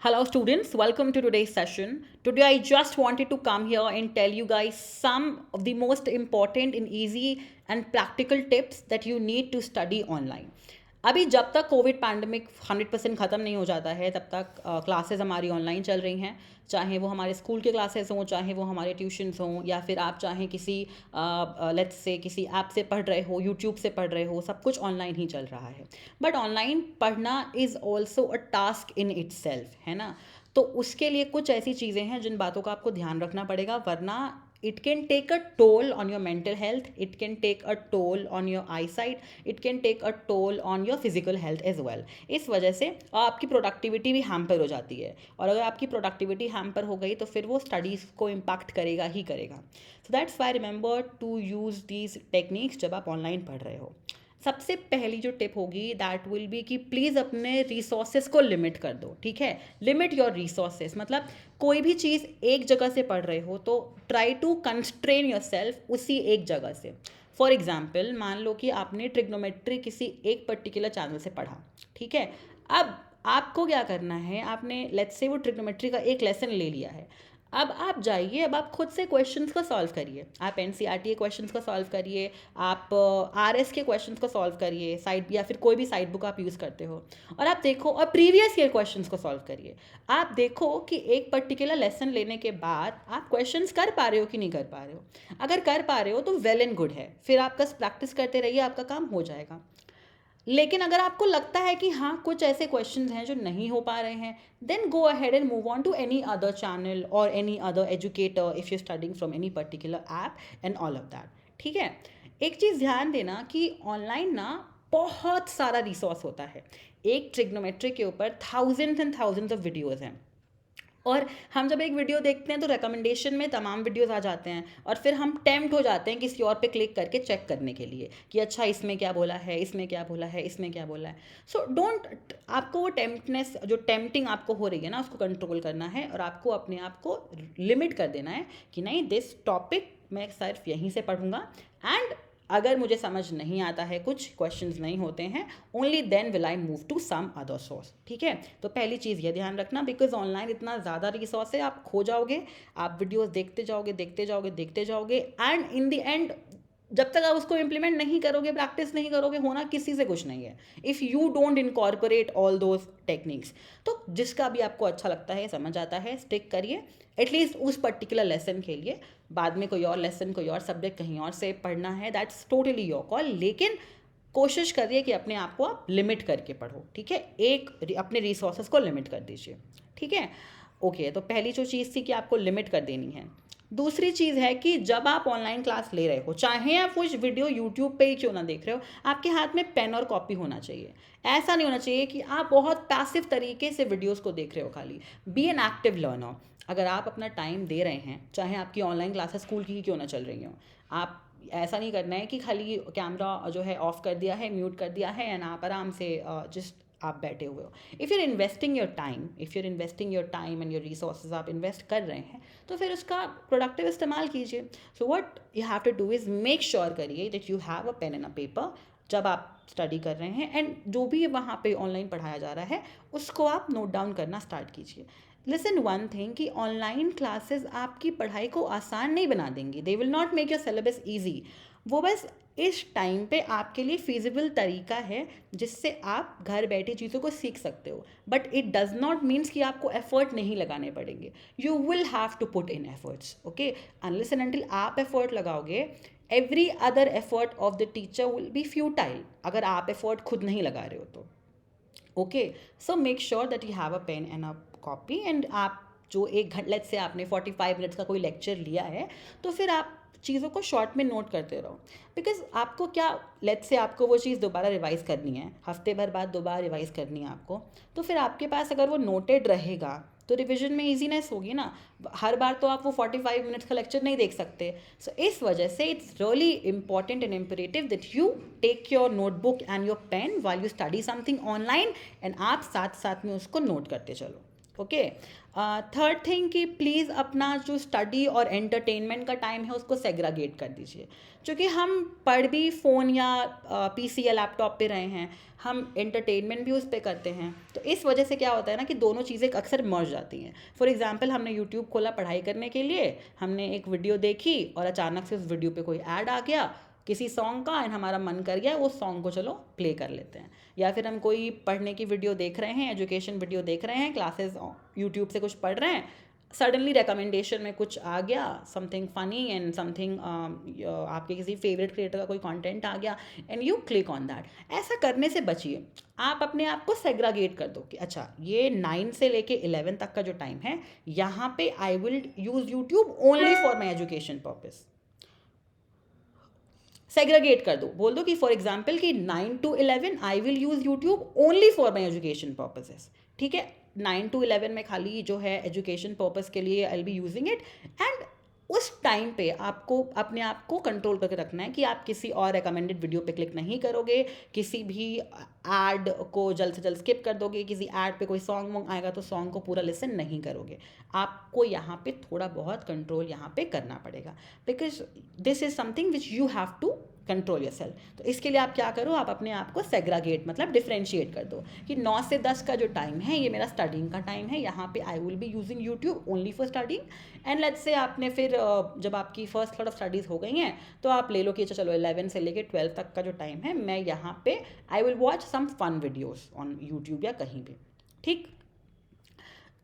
Hello, students. Welcome to today's session. Today, I just wanted to come here and tell you guys some of the most important and easy and practical tips that you need to study online. अभी जब तक Covid pandemic 100% ख़त्म नहीं हो जाता है तब तक क्लासेस हमारी ऑनलाइन चल रही हैं, चाहे वो हमारे स्कूल के क्लासेस हों, चाहे वो हमारे ट्यूशन्स हों, या फिर आप चाहें किसी लेट्स से किसी ऐप से पढ़ रहे हो, यूट्यूब से पढ़ रहे हो, सब कुछ ऑनलाइन ही चल रहा है। बट ऑनलाइन पढ़ना is also a task in its self, है ना। तो उसके लिए कुछ ऐसी चीज़ें हैं जिन बातों का आपको ध्यान रखना पड़ेगा, वरना it can take a toll on your mental health, it can take a toll on your eyesight, it can take a toll on your physical health as well. इस वजह से आपकी प्रोडक्टिविटी भी हैम्पर हो जाती है, और अगर आपकी प्रोडक्टिविटी हैम्पर हो गई तो फिर वो स्टडीज़ को इम्पैक्ट करेगा ही करेगा। So that's why remember to use these techniques जब आप ऑनलाइन पढ़ रहे हो। सबसे पहली जो टिप होगी दैट विल बी कि प्लीज़ अपने रिसोर्सेज को लिमिट कर दो, ठीक है। लिमिट योर रिसोर्सेज, मतलब कोई भी चीज़ एक जगह से पढ़ रहे हो तो try to constrain yourself उसी एक जगह से। फॉर एग्जाम्पल, मान लो कि आपने ट्रिग्नोमेट्री किसी एक पर्टिकुलर चैनल से पढ़ा, ठीक है। अब आपको क्या करना है, आपने लेट्स से वो ट्रिग्नोमेट्री का एक लेसन ले लिया है। अब आप जाइए, अब आप खुद से क्वेश्चंस को सॉल्व करिए, आप एनसीईआरटी के क्वेश्चंस को सॉल्व करिए, आप आरएस के क्वेश्चंस को सॉल्व करिए, साइड या फिर कोई भी साइड बुक आप यूज़ करते हो, और आप देखो, और प्रीवियस ईयर क्वेश्चंस को सॉल्व करिए। आप देखो कि एक पर्टिकुलर लेसन लेने के बाद आप क्वेश्चंस कर पा रहे हो कि नहीं कर पा रहे हो। अगर कर पा रहे हो तो वेल एंड गुड है, फिर आपका प्रैक्टिस करते रहिए, आपका काम हो जाएगा। लेकिन अगर आपको लगता है कि हाँ कुछ ऐसे क्वेश्चंस हैं जो नहीं हो पा रहे हैं, then go ahead and move on to any other channel और any other educator if you studying from any particular app and all of that, ठीक है। एक चीज़ ध्यान देना कि ऑनलाइन ना बहुत सारा रिसोर्स होता है। एक ट्रिग्नोमेट्री के ऊपर thousands and thousands of videos हैं, और हम जब एक वीडियो देखते हैं तो रिकमेंडेशन में तमाम वीडियोस आ जाते हैं, और फिर हम टेम्प्ट हो जाते हैं किसी और पे क्लिक करके चेक करने के लिए कि अच्छा इसमें क्या बोला है, इसमें क्या बोला है, इसमें क्या बोला है। सो डोंट, आपको वो टेम्प्टनेस, जो टेम्पटिंग आपको हो रही है ना, उसको कंट्रोल करना है, और आपको अपने आप को लिमिट कर देना है कि नहीं, दिस टॉपिक मैं सिर्फ यहीं से पढ़ूंगा, एंड अगर मुझे समझ नहीं आता है, कुछ क्वेश्चंस नहीं होते हैं, only then will I move to some other source, ठीक है। तो पहली चीज़ ये ध्यान रखना, बिकॉज ऑनलाइन इतना ज़्यादा रिसोर्स है, आप खो जाओगे, आप वीडियोस देखते जाओगे देखते जाओगे देखते जाओगे, एंड इन द एंड जब तक आप उसको इम्प्लीमेंट नहीं करोगे, प्रैक्टिस नहीं करोगे, होना किसी से कुछ नहीं है if you don't incorporate all those techniques. तो जिसका भी आपको अच्छा लगता है, समझ आता है, स्टिक करिए एटलीस्ट उस पर्टिकुलर लेसन के लिए। बाद में कोई और लेसन, कोई और सब्जेक्ट कहीं और से पढ़ना है, दैट्स टोटली योर कॉल, लेकिन कोशिश करिए कि अपने आप को आप लिमिट करके पढ़ो, ठीक है। अपने रिसोर्सेज को लिमिट कर दीजिए, ठीक है। ओके, तो पहली जो चीज़ थी कि आपको लिमिट कर देनी है। दूसरी चीज़ है कि जब आप ऑनलाइन क्लास ले रहे हो, चाहे आप वो वीडियो यूट्यूब पे ही क्यों ना देख रहे हो, आपके हाथ में पेन और कॉपी होना चाहिए। ऐसा नहीं होना चाहिए कि आप बहुत पैसिव तरीके से वीडियोस को देख रहे हो खाली। Be an active learner. अगर आप अपना टाइम दे रहे हैं, चाहे आपकी ऑनलाइन क्लासेस स्कूल की ही क्यों ना चल रही हो, आप ऐसा नहीं करना है कि खाली कैमरा जो है ऑफ कर दिया है, म्यूट कर दिया है, एंड आप आराम से जस्ट आप बैठे हुए हो। If you're investing your time, if you're investing your time and your resources आप इन्वेस्ट कर रहे हैं, तो फिर उसका प्रोडक्टिव इस्तेमाल कीजिए। So what you have to do is make sure करिए that you have a pen and a paper जब आप स्टडी कर रहे हैं, एंड जो भी वहाँ पे ऑनलाइन पढ़ाया जा रहा है उसको आप नोट डाउन करना स्टार्ट कीजिए। लिसन वन थिंग कि ऑनलाइन क्लासेस आपकी पढ़ाई को आसान नहीं बना देंगी, they will not make your syllabus easy. वो बस इस टाइम पे आपके लिए फिजिबल तरीका है जिससे आप घर बैठे चीज़ों को सीख सकते हो, but it does not means कि आपको एफर्ट नहीं लगाने पड़ेंगे। You will have to put in efforts, okay. Unless and until आप एफर्ट लगाओगे, every other effort of the teacher will be futile, अगर आप एफर्ट खुद नहीं लगा रहे हो तो, okay. So make sure that you have a pen and a copy, and आप जो एक घंटे, लेट्स से आपने 45 मिनट्स का कोई लेक्चर लिया है, तो फिर आप चीज़ों को शॉर्ट में नोट करते रहो। बिकॉज आपको क्या, लेट्स से आपको वो चीज़ दोबारा रिवाइज़ करनी है, हफ्ते भर बाद दोबारा रिवाइज़ करनी है आपको, तो फिर आपके पास अगर वो नोटेड रहेगा तो रिविजन में ईजीनेस होगी ना। हर बार तो आप वो 45 मिनट्स का लेक्चर नहीं देख सकते। सो इस वजह से it's really important and imperative that you take your notebook and your pen while you study something online, and आप साथ साथ में उसको नोट करते चलो। ओके। थर्ड थिंग कि प्लीज़ अपना जो स्टडी और एंटरटेनमेंट का टाइम है उसको सेग्रीगेट कर दीजिए, क्योंकि हम पढ़ भी फ़ोन या पीसी या लैपटॉप पे रहे हैं, हम एंटरटेनमेंट भी उस पे करते हैं, तो इस वजह से क्या होता है ना कि दोनों चीज़ें अक्सर मर्ज जाती हैं। फॉर एग्जांपल हमने यूट्यूब खोला पढ़ाई करने के लिए, हमने एक वीडियो देखी और अचानक से उस वीडियो पे कोई ऐड आ गया किसी सॉन्ग का एंड हमारा मन कर गया उस सॉन्ग को चलो प्ले कर लेते हैं। या फिर हम कोई पढ़ने की वीडियो देख रहे हैं, एजुकेशन वीडियो देख रहे हैं, क्लासेस यूट्यूब से कुछ पढ़ रहे हैं, सडनली रिकमेंडेशन में कुछ आ गया समथिंग फ़नी एंड समथिंग आपके किसी फेवरेट क्रिएटर का कोई कंटेंट आ गया and you click on that. ऐसा करने से बचिए। आप अपने आप को सेग्रीगेट कर दो कि अच्छा ये 9 से लेके 11 तक का जो टाइम है यहाँ पे I will use YouTube only for my education purpose. Segregate कर दो, बोल दो कि फॉर एग्जाम्पल कि 9 to 11 I will use YouTube only for my education purposes. ठीक है, 9 to 11 में खाली जो है एजुकेशन पर्पस के लिए आई बी यूजिंग इट, एंड उस टाइम पे आपको अपने आप को कंट्रोल करके रखना है कि आप किसी और रिकमेंडेड वीडियो पे क्लिक नहीं करोगे, किसी भी ऐड को जल्द से जल्द स्किप कर दोगे, किसी ऐड पे कोई सॉन्ग वॉन्ग आएगा तो सॉन्ग को पूरा लिसन नहीं करोगे। आपको यहाँ पे थोड़ा बहुत कंट्रोल यहाँ पे करना पड़ेगा, because this is something which you have to control yourself. तो इसके लिए आप क्या करो, आप अपने आप को सेग्रीगेट मतलब डिफ्रेंशिएट कर दो कि 9 से 10 का जो टाइम है ये मेरा स्टडिंग का टाइम है, यहाँ पे I will be using YouTube only for studying. And let's say आपने फिर जब आपकी फर्स्ट लॉट ऑफ स्टडीज़ हो गई हैं तो आप ले लो कि अच्छा चलो 11 से लेके 12 तक का जो टाइम है मैं यहाँ पे I will watch some fun videos on YouTube या कहीं भी। ठीक।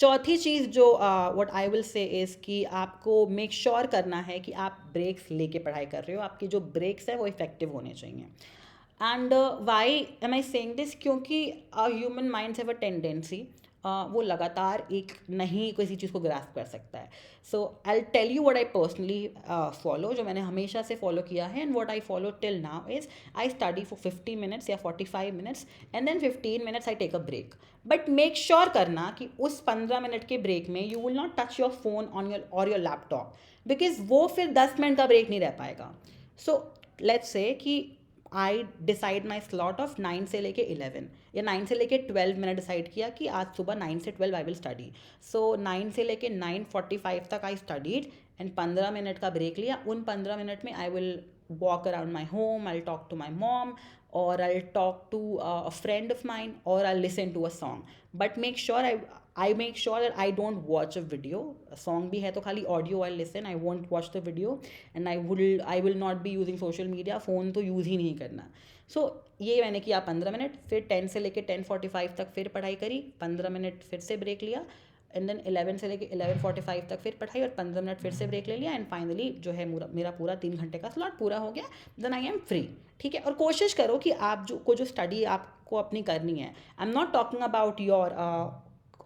चौथी चीज़ जो what I will say is कि आपको मेक श्योर करना है कि आप ब्रेक्स लेके पढ़ाई कर रहे हो, आपकी जो ब्रेक्स है वो इफेक्टिव होने चाहिए। And why am I saying this, क्योंकि human minds have a tendency वो लगातार एक नहीं किसी चीज़ को ग्रास्प कर सकता है। So I tell you what I personally follow, जो मैंने हमेशा से फॉलो किया है and what I follow till now is I study for 50 minutes या 45 minutes and then 15 minutes I take a break. But make sure करना कि उस 15 मिनट के ब्रेक में you will not touch your phone on your और your laptop, because वो फिर 10 minute का ब्रेक नहीं रह पाएगा। सो लेट्स से कि I decide my slot of 9 से लेके 11 या 9 से लेके 12 मैंने डिसाइड किया कि आज सुबह 9 से 12 आई विल स्टडी। सो 9 से लेके 9:45 तक आई स्टडीड एंड 15 मिनट का ब्रेक लिया। उन 15 मिनट में I will walk around my home, I talk to my mom or I'll talk to a friend of mine or I'll listen to a song. But make sure I make sure that I don't watch a video. A song भी है तो खाली audio I'll listen. I won't watch the video and I will not be using social media. Phone तो use ही नहीं करना। So ये मैंने किया 15 मिनट, फिर 10 से लेके 10:45 तक फिर पढ़ाई करी, 15 मिनट फिर से ब्रेक लिया एंड देन 11 से लेके 11:45 तक फिर पढ़ाई और 15 मिनट फिर से ब्रेक ले लिया एंड फाइनली जो है मेरा पूरा 3 घंटे का स्लॉट पूरा हो गया। Then I am free. ठीक है, और कोशिश करो कि आप जो स्टडी आपको अपनी करनी है, I am not talking about your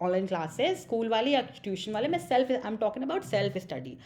online classes school वाले या ट्यूशन वाले, मैं I am talking about self study.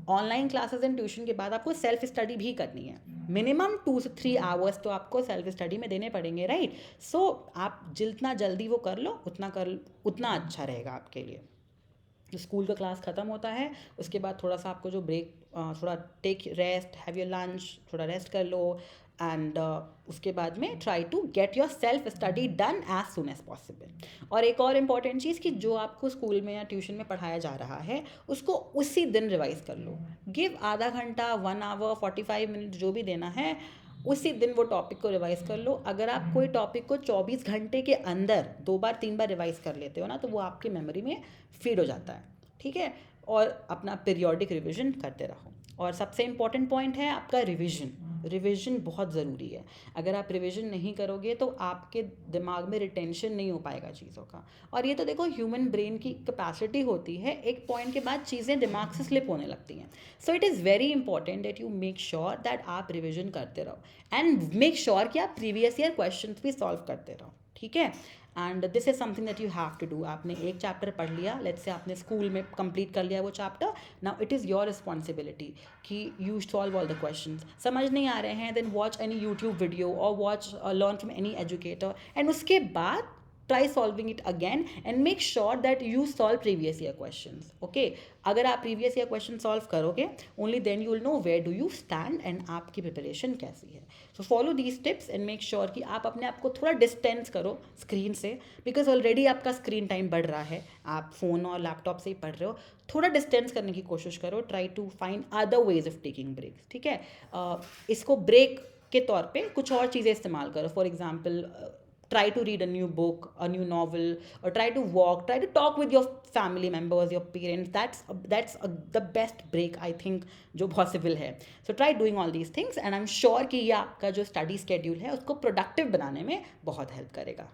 Online classes and tuition के बाद आपको सेल्फ स्टडी भी करनी है, मिनिमम 2 से 3 आवर्स तो आपको सेल्फ स्टडी में देने पड़ेंगे, राइट। सो आप जितना जल्दी वो कर लो उतना अच्छा रहेगा आपके लिए। स्कूल का क्लास ख़त्म होता है उसके बाद थोड़ा सा आपको जो ब्रेक, थोड़ा take rest, have your lunch, थोड़ा रेस्ट कर लो एंड उसके बाद में try to get yourself study done as soon as possible. और एक और इम्पॉर्टेंट चीज़ कि जो आपको स्कूल में या ट्यूशन में पढ़ाया जा रहा है उसको उसी दिन रिवाइज कर लो। गिव आधा घंटा, 1 आवर, 45 मिनट जो भी देना है उसी दिन वो टॉपिक को रिवाइज कर लो। अगर आप कोई टॉपिक को 24 घंटे के अंदर 2 बार 3 बार रिवाइज कर लेते हो ना तो वो आपकी मेमोरी में फीड हो जाता है। ठीक है, और अपना पीरियोडिक रिवीजन करते रहो। और सबसे इम्पॉर्टेंट पॉइंट है आपका रिवीजन बहुत ज़रूरी है। अगर आप रिवीजन नहीं करोगे तो आपके दिमाग में रिटेंशन नहीं हो पाएगा चीज़ों का। और ये तो देखो ह्यूमन ब्रेन की कैपेसिटी होती है, एक पॉइंट के बाद चीज़ें दिमाग से स्लिप होने लगती हैं। So it is very important that you make sure that आप रिवीजन करते रहो एंड मेक श्योर कि आप प्रीवियस ईयर क्वेश्चन भी सॉल्व करते रहो। ठीक है, and this is something that you have to do. आपने एक चैप्टर पढ़ लिया, लेट्स से आपने स्कूल में कंप्लीट कर लिया वो chapter, now it is your responsibility कि you solve all the questions. समझ नहीं आ रहे हैं then watch any YouTube video और watch learn from any educator and उसके बाद try solving it again and make sure that you solve previous year questions. Okay, अगर आप previous year question solve करोगे, only then you will know where do you stand and आपकी preparation कैसी है. So follow these tips and make sure कि आप अपने आप को थोड़ा distance करो screen से, because already आपका screen time बढ़ रहा है, आप phone और laptop से ही पढ़ रहे हो. थोड़ा डिस्टेंस करने की कोशिश करो, try to find other ways of taking breaks. ठीक है, इसको ब्रेक के तौर पे कुछ और चीज़ें इस्तेमाल करो. For example, try to read a new book, a new novel, or try to walk, try to talk with your family members, your parents. The best break I think जो possible है. So try doing all these things and I'm sure कि ये आपका जो study schedule है उसको productive बनाने में बहुत help करेगा.